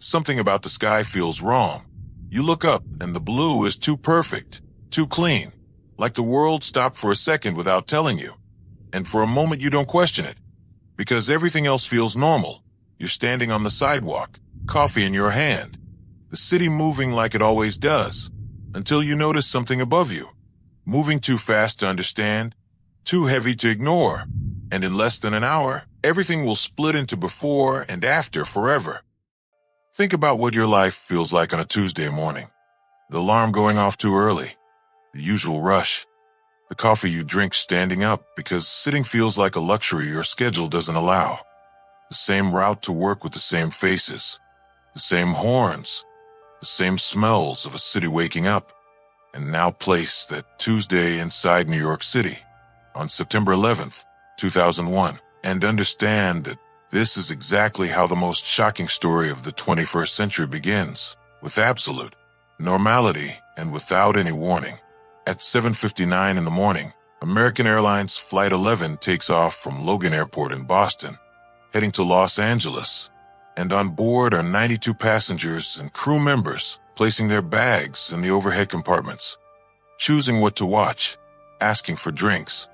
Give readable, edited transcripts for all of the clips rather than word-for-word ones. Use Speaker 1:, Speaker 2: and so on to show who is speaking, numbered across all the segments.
Speaker 1: Something about the sky feels wrong. You look up and the blue is too perfect, too clean, like the world stopped for a second without telling you. And for a moment you don't question it, because everything else feels normal. You're standing on the sidewalk, coffee in your hand, the city moving like it always does, until you notice something above you, moving too fast to understand, too heavy to ignore, and in less than an hour, everything will split into before and after forever. Think about what your life feels like on a Tuesday morning. The alarm going off too early, the usual rush, the coffee you drink standing up because sitting feels like a luxury your schedule doesn't allow, the same route to work with the same faces, the same horns, the same smells of a city waking up, and now place that Tuesday inside New York City on September 11th, 2001, and understand that this is exactly how the most shocking story of the 21st century begins, with absolute normality and without any warning. At 7:59 in the morning, American Airlines Flight 11 takes off from Logan Airport in Boston, heading to Los Angeles, and on board are 92 passengers and crew members placing their bags in the overhead compartments, choosing what to watch, asking for drinks,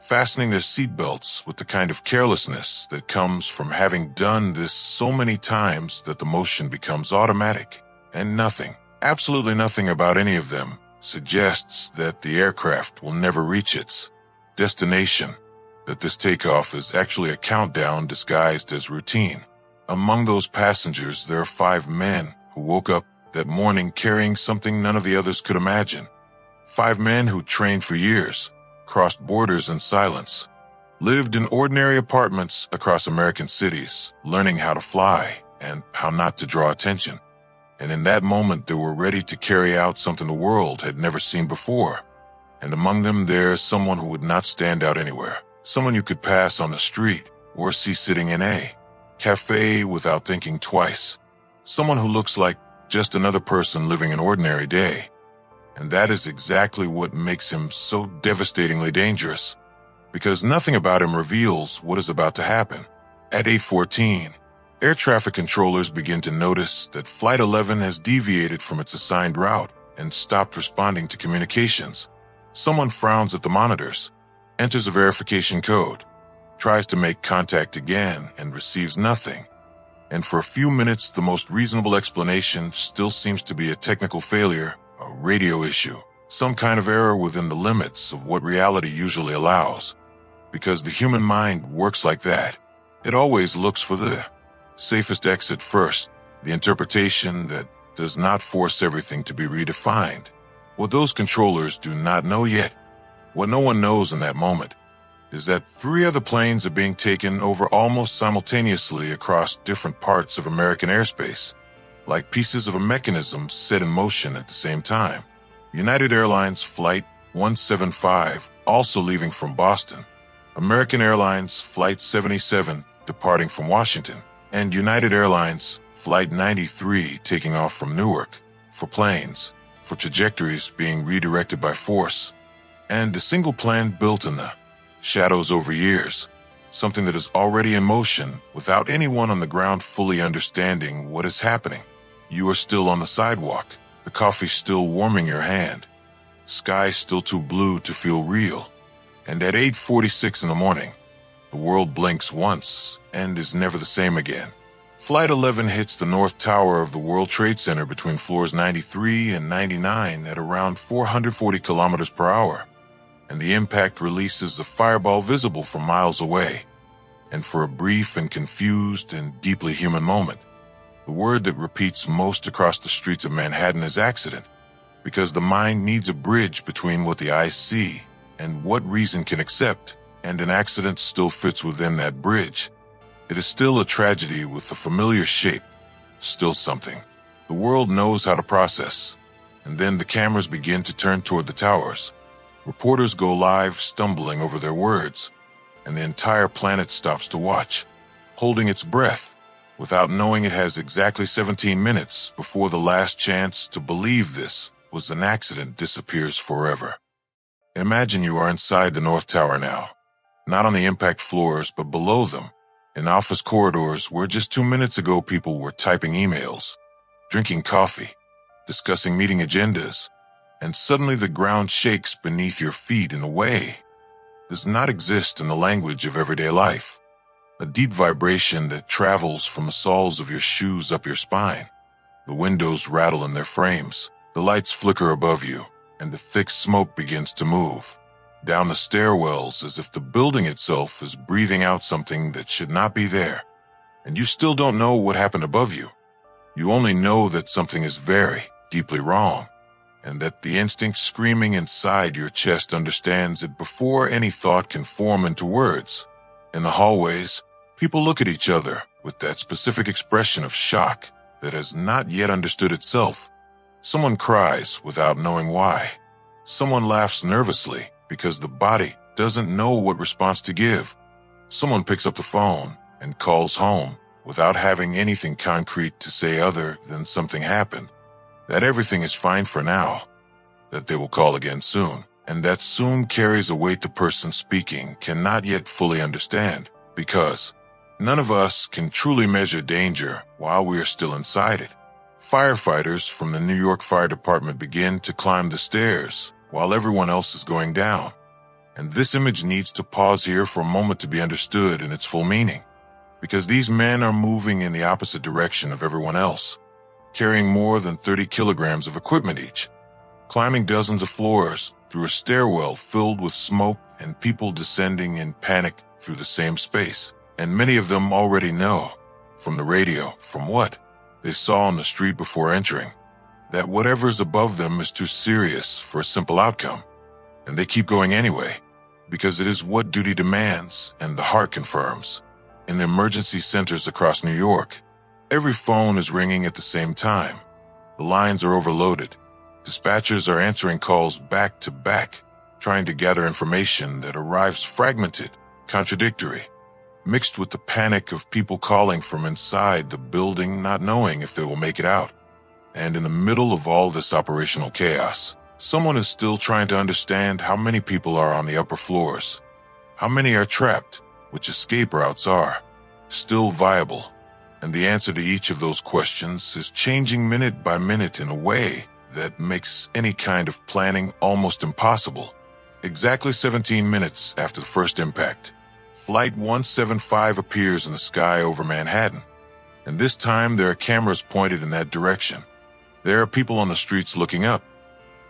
Speaker 1: fastening their seatbelts with the kind of carelessness that comes from having done this so many times that the motion becomes automatic, and nothing, absolutely nothing about any of them suggests that the aircraft will never reach its destination, that this takeoff is actually a countdown disguised as routine. Among those passengers, there are 5 men who woke up that morning carrying something none of the others could imagine. 5 men who trained for years, crossed borders in silence, lived in ordinary apartments across American cities, learning how to fly and how not to draw attention. And in that moment, they were ready to carry out something the world had never seen before. And among them, there's someone who would not stand out anywhere, someone you could pass on the street or see sitting in a cafe without thinking twice, someone who looks like just another person living an ordinary day. And that is exactly what makes him so devastatingly dangerous, because nothing about him reveals what is about to happen. At 8:14, air traffic controllers begin to notice that Flight 11 has deviated from its assigned route and stopped responding to communications. Someone frowns at the monitors, enters a verification code, tries to make contact again and receives nothing. And for a few minutes, the most reasonable explanation still seems to be a technical failure, a radio issue, some kind of error within the limits of what reality usually allows. Because the human mind works like that. It always looks for the safest exit first, the interpretation that does not force everything to be redefined. What those controllers do not know yet, what no one knows in that moment, is that 3 other planes are being taken over almost simultaneously across different parts of American airspace, like pieces of a mechanism set in motion at the same time. United Airlines Flight 175, also leaving from Boston, American Airlines Flight 77, departing from Washington, and United Airlines Flight 93 taking off from Newark, for planes, for trajectories being redirected by force, and a single plan built in the shadows over years, something that is already in motion without anyone on the ground fully understanding what is happening. You are still on the sidewalk, the coffee still warming your hand, sky still too blue to feel real, and at 8:46 in the morning, the world blinks once and is never the same again. Flight 11 hits the North Tower of the World Trade Center between floors 93 and 99 at around 440 kilometers per hour, and the impact releases a fireball visible from miles away. And for a brief and confused and deeply human moment, the word that repeats most across the streets of Manhattan is accident, because the mind needs a bridge between what the eyes see and what reason can accept, and an accident still fits within that bridge. It is still a tragedy with a familiar shape, still something the world knows how to process. And then the cameras begin to turn toward the towers. Reporters go live, stumbling over their words, and the entire planet stops to watch, holding its breath, without knowing it has exactly 17 minutes before the last chance to believe this was an accident disappears forever. Imagine you are inside the North Tower now, not on the impact floors, but below them, in office corridors where just 2 minutes ago people were typing emails, drinking coffee, discussing meeting agendas, and suddenly the ground shakes beneath your feet in a way does not exist in the language of everyday life. A deep vibration that travels from the soles of your shoes up your spine. The windows rattle in their frames, the lights flicker above you, and the thick smoke begins to move down the stairwells as if the building itself is breathing out something that should not be there. And you still don't know what happened above you. You only know that something is very deeply wrong, and that the instinct screaming inside your chest understands it before any thought can form into words. In the hallways, people look at each other with that specific expression of shock that has not yet understood itself. Someone cries without knowing why. Someone laughs nervously because the body doesn't know what response to give. Someone picks up the phone and calls home without having anything concrete to say other than something happened, that everything is fine for now, that they will call again soon, and that soon carries a weight the person speaking cannot yet fully understand, because none of us can truly measure danger while we are still inside it. Firefighters from the New York Fire Department begin to climb the stairs while everyone else is going down. And this image needs to pause here for a moment to be understood in its full meaning, because these men are moving in the opposite direction of everyone else, carrying more than 30 kilograms of equipment each, climbing dozens of floors through a stairwell filled with smoke and people descending in panic through the same space. And many of them already know, from the radio, from what they saw on the street before entering, that whatever's above them is too serious for a simple outcome. And they keep going anyway, because it is what duty demands and the heart confirms. In the emergency centers across New York, every phone is ringing at the same time. The lines are overloaded. Dispatchers are answering calls back to back, trying to gather information that arrives fragmented, contradictory, mixed with the panic of people calling from inside the building not knowing if they will make it out. And in the middle of all this operational chaos, someone is still trying to understand how many people are on the upper floors, how many are trapped, which escape routes are still viable. And the answer to each of those questions is changing minute by minute in a way that makes any kind of planning almost impossible. Exactly 17 minutes after the first impact, Flight 175 appears in the sky over Manhattan. And this time there are cameras pointed in that direction. There are people on the streets looking up.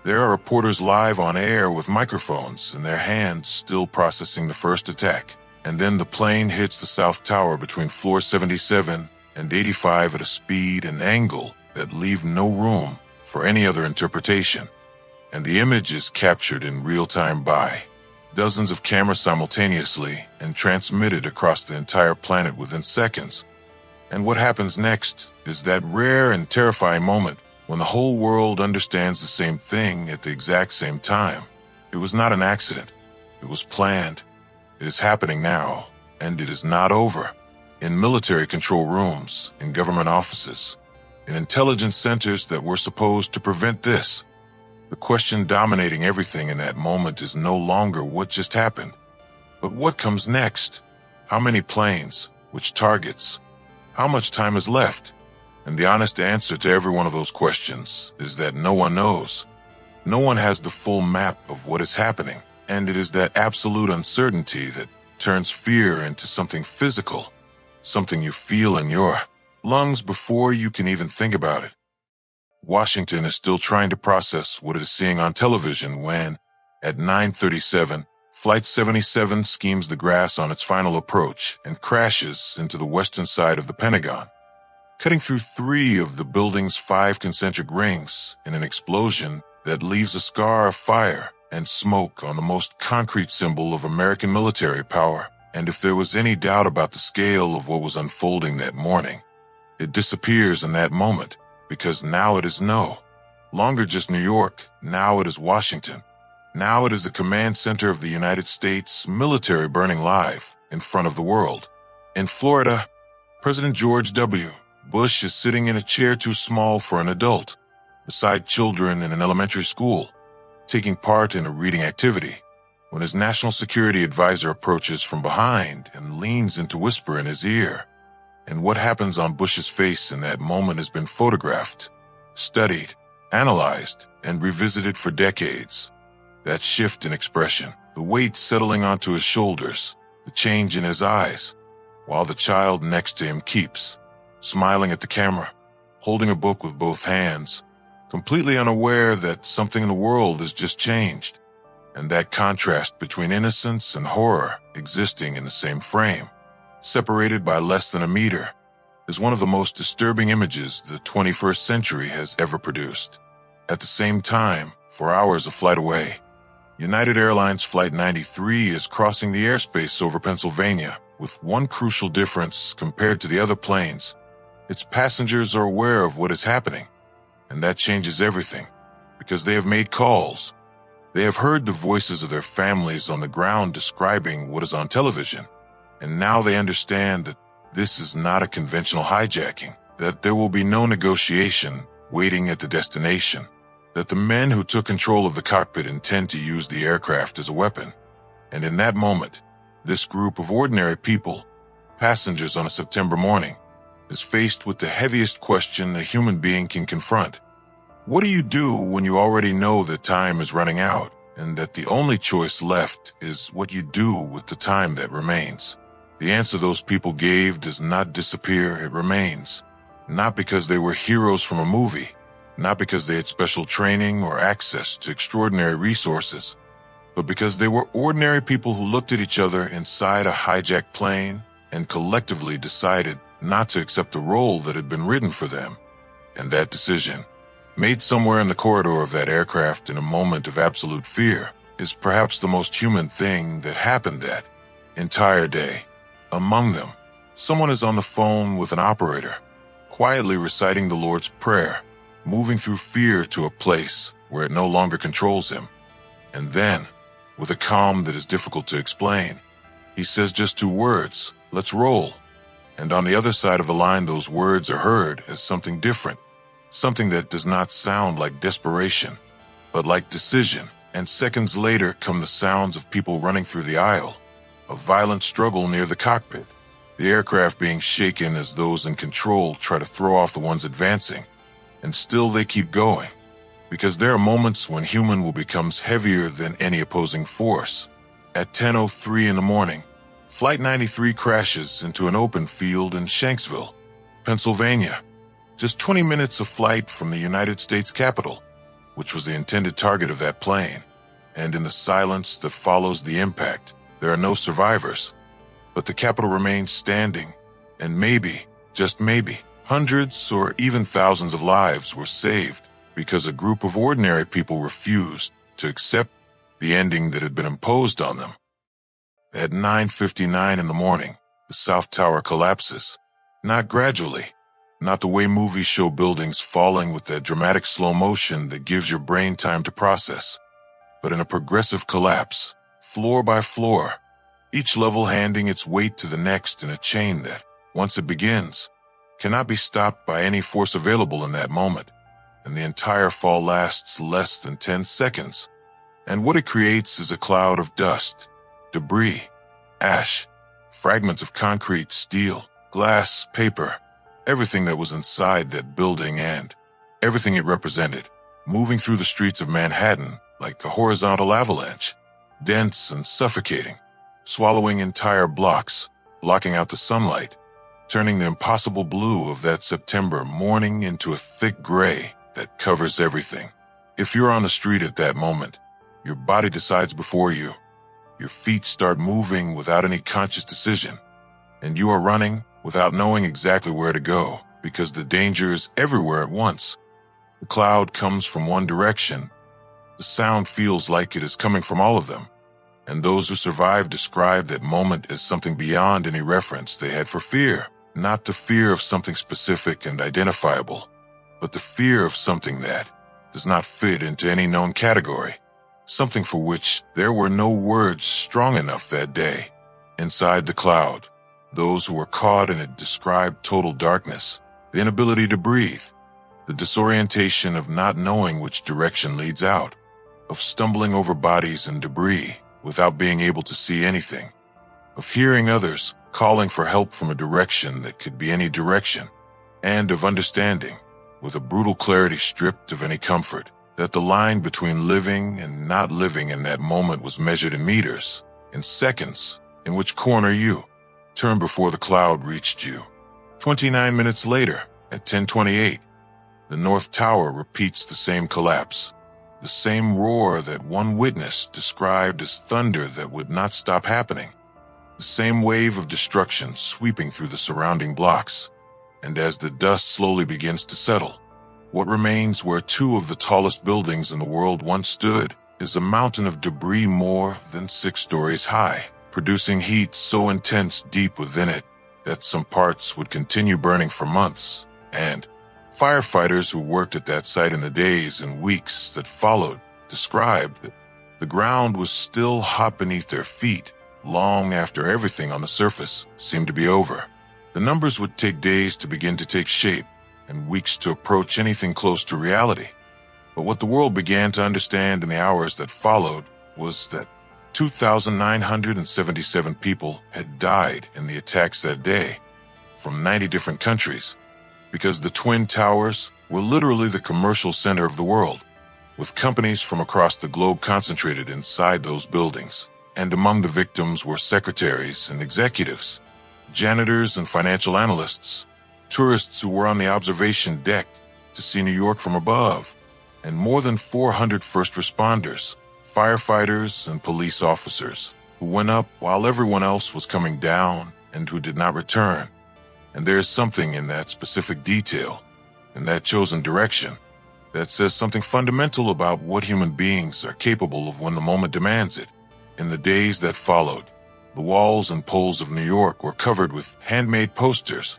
Speaker 1: There are reporters live on air with microphones in their hands still processing the first attack. And then the plane hits the South Tower between floor 77 and 85 at a speed and angle that leave no room for any other interpretation. And the image is captured in real time by dozens of cameras simultaneously and transmitted across the entire planet within seconds. And what happens next is that rare and terrifying moment when the whole world understands the same thing at the exact same time. It was not an accident. It was planned. It is happening now, and it is not over. In military control rooms, in government offices, in intelligence centers that were supposed to prevent this. The question dominating everything in that moment is no longer what just happened, but what comes next? How many planes? Which targets? How much time is left? And the honest answer to every one of those questions is that no one knows. No one has the full map of what is happening, and it is that absolute uncertainty that turns fear into something physical, something you feel in your lungs before you can even think about it. Washington is still trying to process what it is seeing on television when, at 9:37, Flight 77 schemes the grass on its final approach and crashes into the western side of the Pentagon, cutting through 3 of the building's 5 concentric rings in an explosion that leaves a scar of fire and smoke on the most concrete symbol of American military power. And if there was any doubt about the scale of what was unfolding that morning, it disappears in that moment, because now it is no longer just New York. Now it is Washington. Now it is the command center of the United States military burning live in front of the world. In Florida, President George W. Bush is sitting in a chair too small for an adult, beside children in an elementary school, taking part in a reading activity, when his national security advisor approaches from behind and leans in to whisper in his ear. And what happens on Bush's face in that moment has been photographed, studied, analyzed, and revisited for decades. That shift in expression, the weight settling onto his shoulders, the change in his eyes, while the child next to him keeps, smiling at the camera, holding a book with both hands, completely unaware that something in the world has just changed, and that contrast between innocence and horror existing in the same frame, separated by less than a meter, is one of the most disturbing images the 21st century has ever produced. At the same time, 4 hours of flight away, United Airlines Flight 93 is crossing the airspace over Pennsylvania with one crucial difference compared to the other planes. Its passengers are aware of what is happening, and that changes everything, because they have made calls. They have heard the voices of their families on the ground describing what is on television, and now they understand that this is not a conventional hijacking, that there will be no negotiation waiting at the destination, that the men who took control of the cockpit intend to use the aircraft as a weapon. And in that moment, this group of ordinary people, passengers on a September morning, is faced with the heaviest question a human being can confront. What do you do when you already know that time is running out and that the only choice left is what you do with the time that remains? The answer those people gave does not disappear, it remains. Not because they were heroes from a movie, not because they had special training or access to extraordinary resources, but because they were ordinary people who looked at each other inside a hijacked plane and collectively decided not to accept the role that had been written for them. And that decision, made somewhere in the corridor of that aircraft in a moment of absolute fear, is perhaps the most human thing that happened that entire day. Among them, someone is on the phone with an operator, quietly reciting the Lord's Prayer, moving through fear to a place where it no longer controls him. And then, with a calm that is difficult to explain, he says just 2 words, "Let's roll." And on the other side of the line, those words are heard as something different, something that does not sound like desperation, but like decision. And seconds later come the sounds of people running through the aisle, a violent struggle near the cockpit, the aircraft being shaken as those in control try to throw off the ones advancing. And still they keep going, because there are moments when human will become heavier than any opposing force. At 10:03 in the morning, Flight 93 crashes into an open field in Shanksville, Pennsylvania, just 20 minutes of flight from the United States Capitol, which was the intended target of that plane. And in the silence that follows the impact, there are no survivors. But the Capitol remains standing, and maybe, just maybe, hundreds or even thousands of lives were saved because a group of ordinary people refused to accept the ending that had been imposed on them. At 9:59 in the morning, the South Tower collapses. Not gradually, not the way movies show buildings falling with that dramatic slow motion that gives your brain time to process, but in a progressive collapse, floor by floor, each level handing its weight to the next in a chain that, once it begins, cannot be stopped by any force available in that moment, and the entire fall lasts less than 10 seconds. And what it creates is a cloud of dust, debris, ash, fragments of concrete, steel, glass, paper, everything that was inside that building and everything it represented, moving through the streets of Manhattan like a horizontal avalanche, dense and suffocating, swallowing entire blocks, blocking out the sunlight, turning the impossible blue of that September morning into a thick gray that covers everything. If you're on the street at that moment, your body decides before you. Your feet start moving without any conscious decision, and you are running without knowing exactly where to go because the danger is everywhere at once. The cloud comes from one direction. The sound feels like it is coming from all of them, and those who survive describe that moment as something beyond any reference they had for fear, not the fear of something specific and identifiable, but the fear of something that does not fit into any known category, something for which there were no words strong enough that day. Inside the cloud, those who were caught in it described total darkness, the inability to breathe, the disorientation of not knowing which direction leads out, of stumbling over bodies and debris without being able to see anything, of hearing others calling for help from a direction that could be any direction, and of understanding, with a brutal clarity stripped of any comfort, that the line between living and not living in that moment was measured in meters, in seconds, in which corner you turned before the cloud reached you. 29 minutes later, at 10:28, the North Tower repeats the same collapse, the same roar that one witness described as thunder that would not stop happening, the same wave of destruction sweeping through the surrounding blocks. And as the dust slowly begins to settle, what remains where two of the tallest buildings in the world once stood is a mountain of debris more than 6 stories high, producing heat so intense deep within it that some parts would continue burning for months, and firefighters who worked at that site in the days and weeks that followed described that the ground was still hot beneath their feet long after everything on the surface seemed to be over. The numbers would take days to begin to take shape and weeks to approach anything close to reality. But what the world began to understand in the hours that followed was that 2,977 people had died in the attacks that day from 90 different countries, because the Twin Towers were literally the commercial center of the world, with companies from across the globe concentrated inside those buildings. And among the victims were secretaries and executives, janitors and financial analysts, tourists who were on the observation deck to see New York from above, and more than 400 first responders, firefighters, and police officers who went up while everyone else was coming down and who did not return. And there is something in that specific detail, in that chosen direction, that says something fundamental about what human beings are capable of when the moment demands it. In the days that followed, the walls and poles of New York were covered with handmade posters,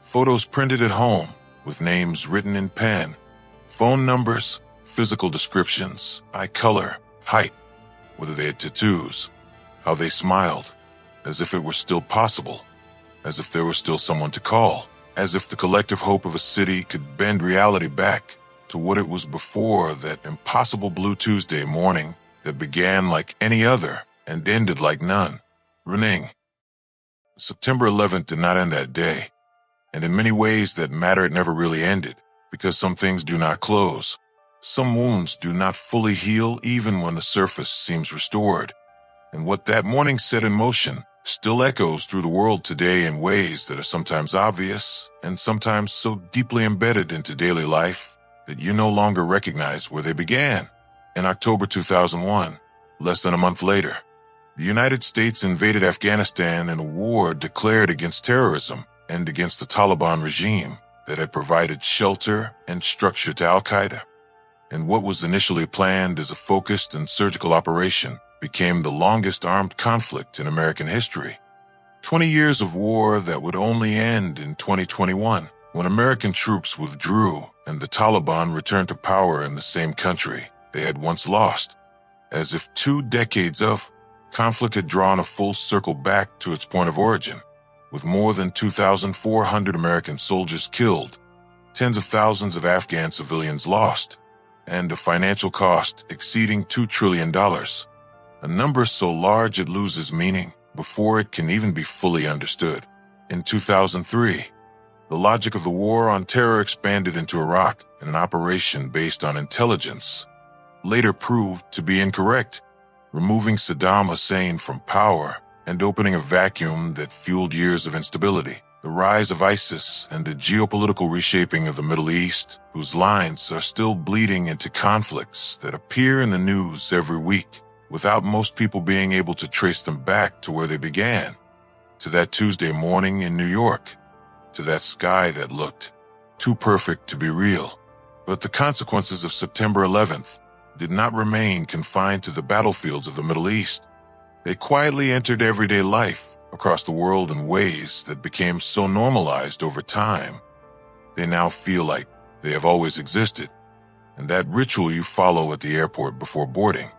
Speaker 1: photos printed at home with names written in pen, phone numbers, physical descriptions, eye color, height, whether they had tattoos, how they smiled, as if it were still possible, as if there was still someone to call, as if the collective hope of a city could bend reality back to what it was before that impossible Blue Tuesday morning that began like any other and ended like none. Renning. September 11th did not end that day, and in many ways that matter it never really ended, because some things do not close. Some wounds do not fully heal even when the surface seems restored. And what that morning set in motion still echoes through the world today in ways that are sometimes obvious and sometimes so deeply embedded into daily life that you no longer recognize where they began. In October 2001, less than a month later, the United States invaded Afghanistan in a war declared against terrorism and against the Taliban regime that had provided shelter and structure to Al-Qaeda. And what was initially planned as a focused and surgical operation became the longest armed conflict in American history. 20 years of war that would only end in 2021, when American troops withdrew and the Taliban returned to power in the same country they had once lost, as if 2 decades of conflict had drawn a full circle back to its point of origin, with more than 2,400 American soldiers killed, tens of thousands of Afghan civilians lost, and a financial cost exceeding $2 trillion, a number so large it loses meaning before it can even be fully understood. In 2003, the logic of the war on terror expanded into Iraq in an operation based on intelligence later proved to be incorrect, removing Saddam Hussein from power and opening a vacuum that fueled years of instability. The rise of ISIS and the geopolitical reshaping of the Middle East, whose lines are still bleeding into conflicts that appear in the news every week, without most people being able to trace them back to where they began, to that Tuesday morning in New York, to that sky that looked too perfect to be real. But the consequences of September 11th did not remain confined to the battlefields of the Middle East. They quietly entered everyday life across the world in ways that became so normalized over time. They now feel like they have always existed, and that ritual you follow at the airport before boarding,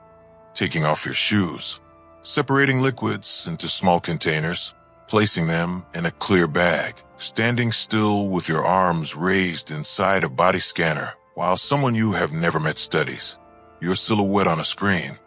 Speaker 1: taking off your shoes, separating liquids into small containers, placing them in a clear bag, standing still with your arms raised inside a body scanner while someone you have never met studies your silhouette on a screen,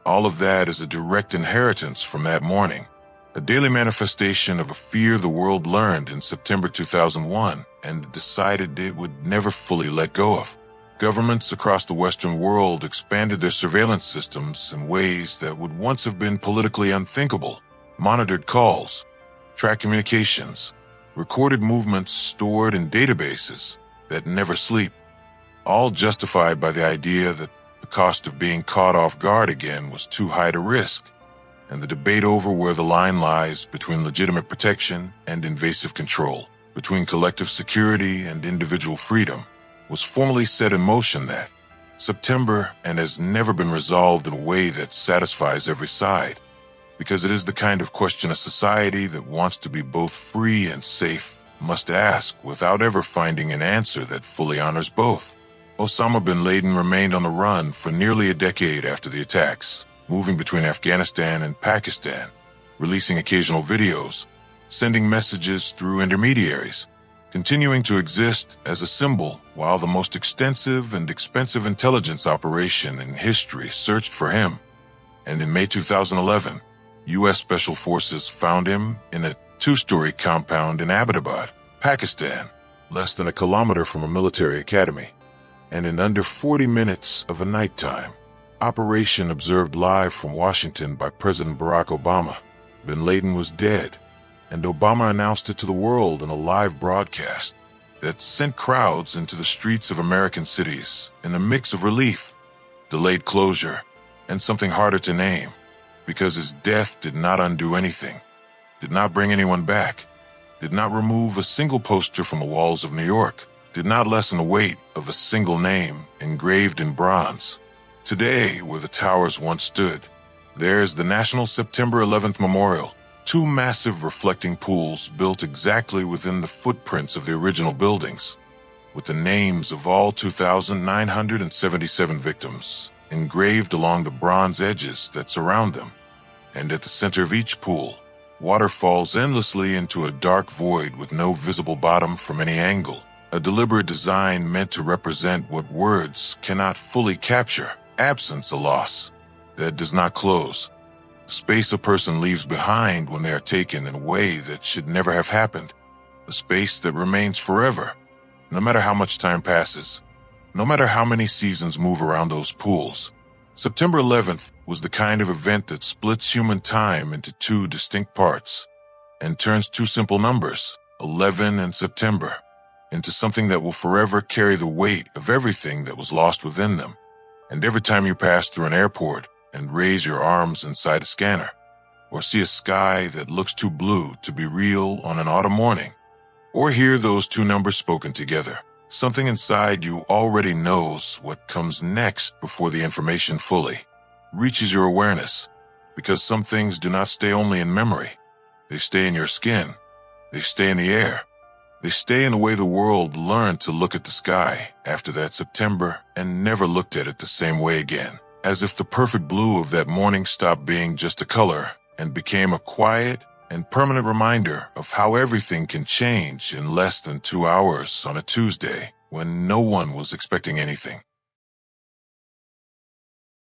Speaker 1: All of that is a direct inheritance from that morning, a daily manifestation of a fear the world learned in September 2001 and decided it would never fully let go of. Governments across the Western world expanded their surveillance systems in ways that would once have been politically unthinkable, monitored calls, tracked communications, recorded movements stored in databases that never sleep, all justified by the idea that the cost of being caught off guard again was too high to risk, and the debate over where the line lies between legitimate protection and invasive control, between collective security and individual freedom, was formally set in motion that September and has never been resolved in a way that satisfies every side, because it is the kind of question a society that wants to be both free and safe must ask without ever finding an answer that fully honors both. Osama bin Laden remained on the run for nearly a decade after the attacks, moving between Afghanistan and Pakistan, releasing occasional videos, sending messages through intermediaries, continuing to exist as a symbol while the most extensive and expensive intelligence operation in history searched for him. And in May 2011, U.S. Special Forces found him in a two-story compound in Abbottabad, Pakistan, less than a kilometer from a military academy. And in under 40 minutes of a nighttime, operation observed live from Washington by President Barack Obama, bin Laden was dead, and Obama announced it to the world in a live broadcast that sent crowds into the streets of American cities in a mix of relief, delayed closure, and something harder to name, because his death did not undo anything, did not bring anyone back, did not remove a single poster from the walls of New York, did not lessen the weight of a single name engraved in bronze. Today, where the towers once stood, there's the National September 11th Memorial, two massive reflecting pools built exactly within the footprints of the original buildings, with the names of all 2,977 victims engraved along the bronze edges that surround them. And at the center of each pool, water falls endlessly into a dark void with no visible bottom from any angle, a deliberate design meant to represent what words cannot fully capture: absence, a loss that does not close, space a person leaves behind when they are taken in a way that should never have happened, a space that remains forever, no matter how much time passes, no matter how many seasons move around those pools. September 11th was the kind of event that splits human time into two distinct parts and turns two simple numbers, 11 and September, into something that will forever carry the weight of everything that was lost within them. And every time you pass through an airport and raise your arms inside a scanner, or see a sky that looks too blue to be real on an autumn morning, or hear those two numbers spoken together, something inside you already knows what comes next before the information fully reaches your awareness, because some things do not stay only in memory. They stay in your skin. They stay in the air. They stay in the way the world learned to look at the sky after that September and never looked at it the same way again, as if the perfect blue of that morning stopped being just a color and became a quiet and permanent reminder of how everything can change in less than 2 hours on a Tuesday when no one was expecting anything.